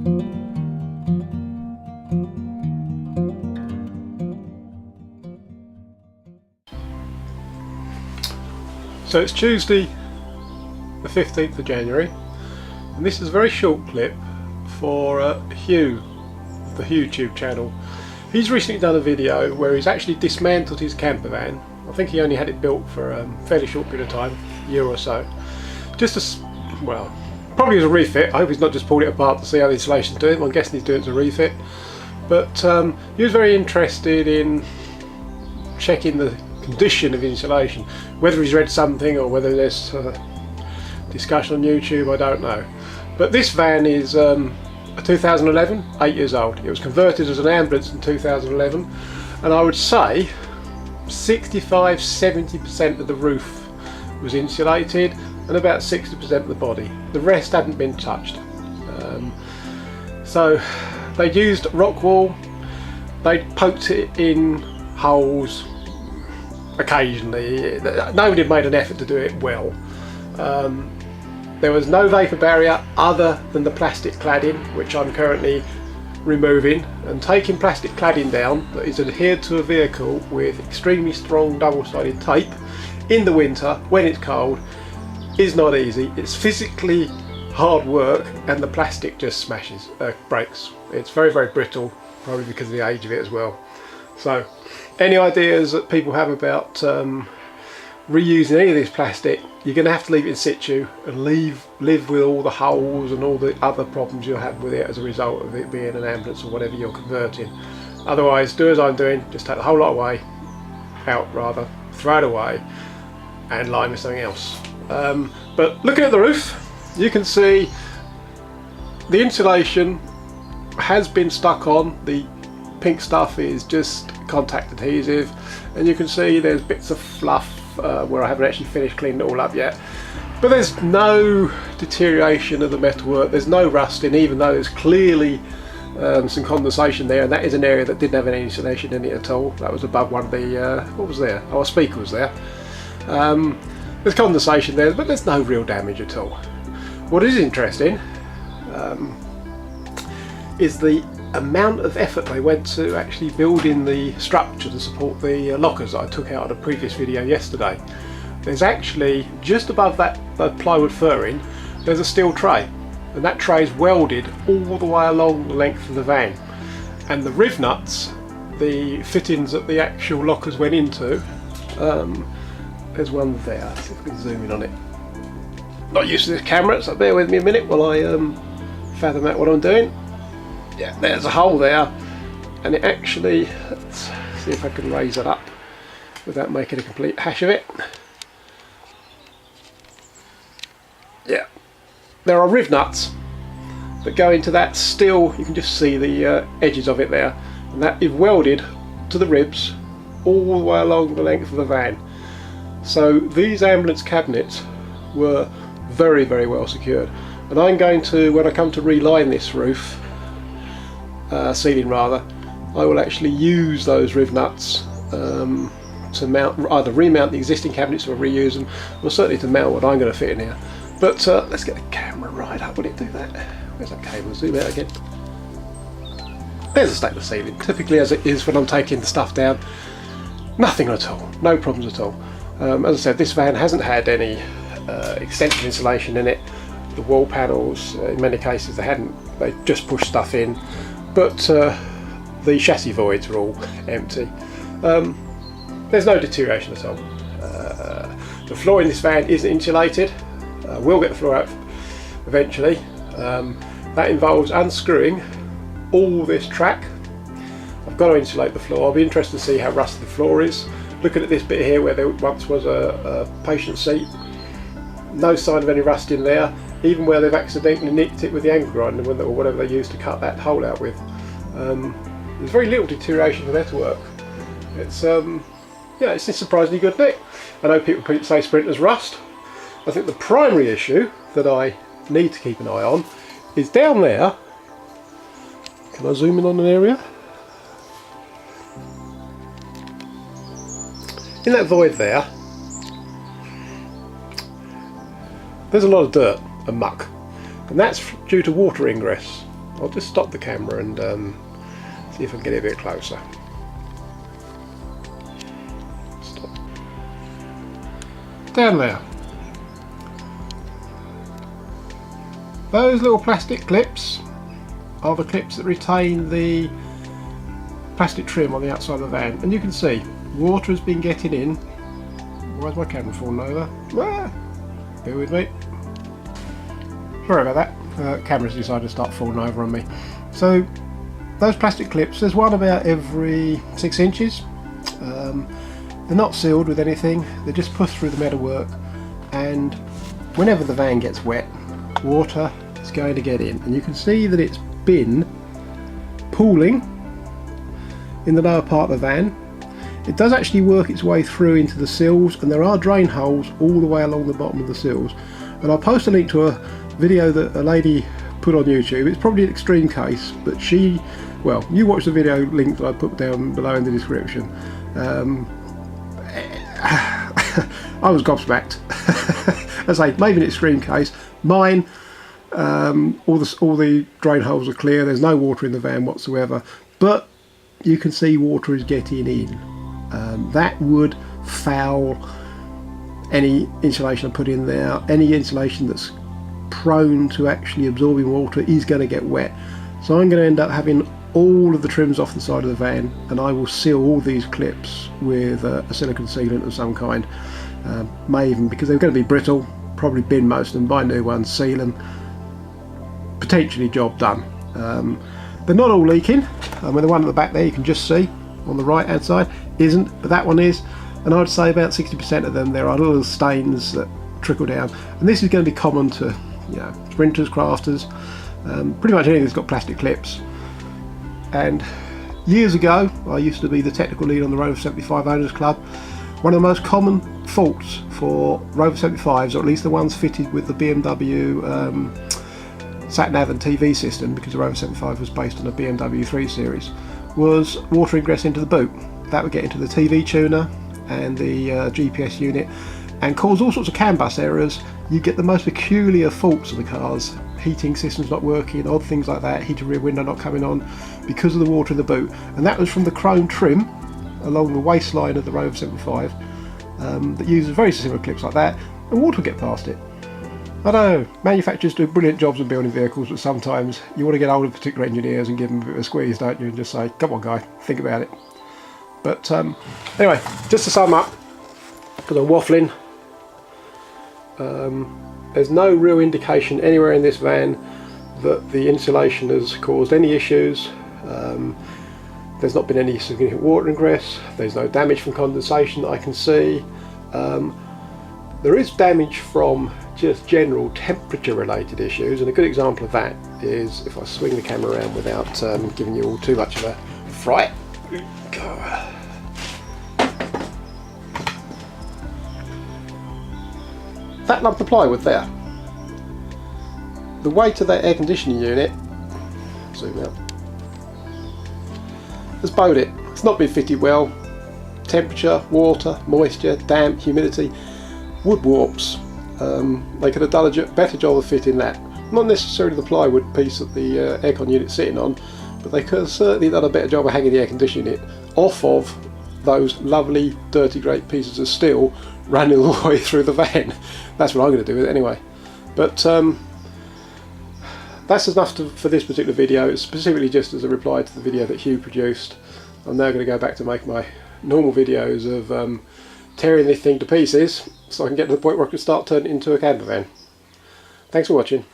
So it's Tuesday the 15th of January, and this is a very short clip for Hugh, the HughTube channel. He's recently done a video where he's actually dismantled his camper van. I think he only had it built for a fairly short period of time, a year or so. Just as, well, probably as a refit. I hope he's not just pulled it apart to see how the insulation's doing. I'm guessing he's doing it as a refit. But he was very interested in checking the condition of insulation. Whether he's read something or whether there's discussion on YouTube, I don't know. But this van is a 2011, 8 years old. It was converted as an ambulance in 2011, and I would say 65–70% of the roof was insulated and about 60% of the body. The rest hadn't been touched. So they'd used rock wool, they'd poked it in holes occasionally. Nobody had made an effort to do it well. There was no vapour barrier other than the plastic cladding, which I'm currently removing, and taking plastic cladding down that is adhered to a vehicle with extremely strong double-sided tape in the winter when it's cold is not easy. It's physically hard work, and the plastic just smashes, breaks. It's very, very brittle, probably because of the age of it as well. So any ideas that people have about reusing any of this plastic, you're going to have to leave it in situ and live with all the holes and all the other problems you'll have with it as a result of it being an ambulance or whatever you're converting. Otherwise, do as I'm doing, just take the whole lot away, throw it away and line with something else. But looking at the roof, you can see the insulation has been stuck on. The pink stuff is just contact adhesive, and you can see there's bits of fluff where I haven't actually finished cleaning it all up yet, but there's no deterioration of the metalwork, there's no rusting, even though there's clearly some condensation there, and that is an area that didn't have any insulation in it at all. That was above one of the what was there? Oh, a speaker was there. There's condensation there, but there's no real damage at all. What is interesting is the amount of effort they went to actually building the structure to support the lockers that I took out of the previous video yesterday. There's actually, just above that plywood furring, there's a steel tray, and that tray is welded all the way along the length of the van, and the riv nuts, the fittings that the actual lockers went into, there's one there. Let's see if we can zoom in on it. Not used to this camera, so bear with me a minute while I fathom out what I'm doing. Yeah, there's a hole there, and it actually, let's see if I can raise that up without making a complete hash of it. Yeah, there are riv nuts that go into that steel. You can just see the edges of it there, and that is welded to the ribs all the way along the length of the van. So these ambulance cabinets were very, very well secured, and I'm going to, when I come to reline this roof, ceiling rather, I will actually use those riv nuts to mount, either remount the existing cabinets or reuse them, or certainly to mount what I'm going to fit in here. But let's get the camera right up. Will it do that? Where's that cable? Zoom out again. There's a stainless ceiling, typically as it is when I'm taking the stuff down. Nothing at all, no problems at all. As I said, this van hasn't had any extensive insulation in it. The wall panels, in many cases they just pushed stuff in, but the chassis voids are all empty. There's no deterioration at all. The floor in this van isn't insulated. We'll get the floor out eventually. That involves unscrewing all this track. I've got to insulate the floor. I'll be interested to see how rusty the floor is. Looking at this bit here where there once was a patient seat, no sign of any rust in there, even where they've accidentally nicked it with the angle grinder or whatever they used to cut that hole out with. There's very little deterioration of metalwork. It's yeah, it's a surprisingly good nick. I know people say sprinters rust. I think the primary issue that I need to keep an eye on is down there. Can I zoom in on an area? In that void there, there's a lot of dirt and muck, and that's due to water ingress. I'll just stop the camera and see if I can get it a bit closer. Stop. Down there. Those little plastic clips are the clips that retain the plastic trim on the outside of the van, and you can see water has been getting in. Why is my camera falling over? Ah, bear with me. Sorry about that. Camera's decided to start falling over on me. So those plastic clips, there's one about every 6 inches. They're not sealed with anything, they're just pushed through the metalwork, and whenever the van gets wet, water is going to get in, and you can see that it's been pooling in the lower part of the van. It does actually work its way through into the sills, and there are drain holes all the way along the bottom of the sills, and I'll post a link to a video that a lady put on YouTube. It's probably an extreme case, but she, well, you watch the video link that I put down below in the description. I was gobsmacked. As I say, maybe an extreme case. Mine, all the drain holes are clear, there's no water in the van whatsoever, but you can see water is getting in. That would foul any insulation I put in there. Any insulation that's prone to actually absorbing water is going to get wet. So I'm going to end up having all of the trims off the side of the van, and I will seal all these clips with a silicone sealant of some kind. May even, because they're going to be brittle, probably bin most of them, buy new ones, seal them, potentially job done. They're not all leaking. The one at the back there you can just see on the right hand side isn't, but that one is, and I'd say about 60% of them there are little stains that trickle down, and this is going to be common to, you know, sprinters, crafters, pretty much anything that's got plastic clips. And years ago I used to be the technical lead on the Rover 75 Owners Club. One of the most common faults for Rover 75s, or at least the ones fitted with the BMW sat-nav and TV system, because the Rover 75 was based on a BMW 3 Series, was water ingress into the boot. That would get into the TV tuner and the GPS unit and cause all sorts of CAN bus errors. You get the most peculiar faults of the cars, heating systems not working, odd things like that, heated rear window not coming on because of the water in the boot, and that was from the chrome trim along the waistline of the Rover 75 that uses very similar clips like that, and water will get past it. I don't know, manufacturers do brilliant jobs of building vehicles, but sometimes you want to get hold of particular engineers and give them a bit of a squeeze, don't you, and just say, come on guy, think about it. But anyway, just to sum up, because I'm waffling, there's no real indication anywhere in this van that the insulation has caused any issues. There's not been any significant water ingress, there's no damage from condensation that I can see. There is damage from just general temperature related issues, and a good example of that is if I swing the camera around without giving you all too much of a fright. That lump of plywood there, the weight of that air conditioning unit, zoom out, has bowed it. It's not been fitted well. Temperature, water, moisture, damp, humidity, wood warps. They could have done a better job of fitting that. Not necessarily the plywood piece that the aircon unit's sitting on, but they could have certainly done a better job of hanging the air conditioning unit off of those lovely dirty great pieces of steel running all the way through the van. That's what I'm going to do with it anyway. But that's enough for this particular video. It's specifically just as a reply to the video that Hugh produced. I'm now going to go back to make my normal videos of tearing this thing to pieces so I can get to the point where I can start turning it into a camper van. Thanks for watching.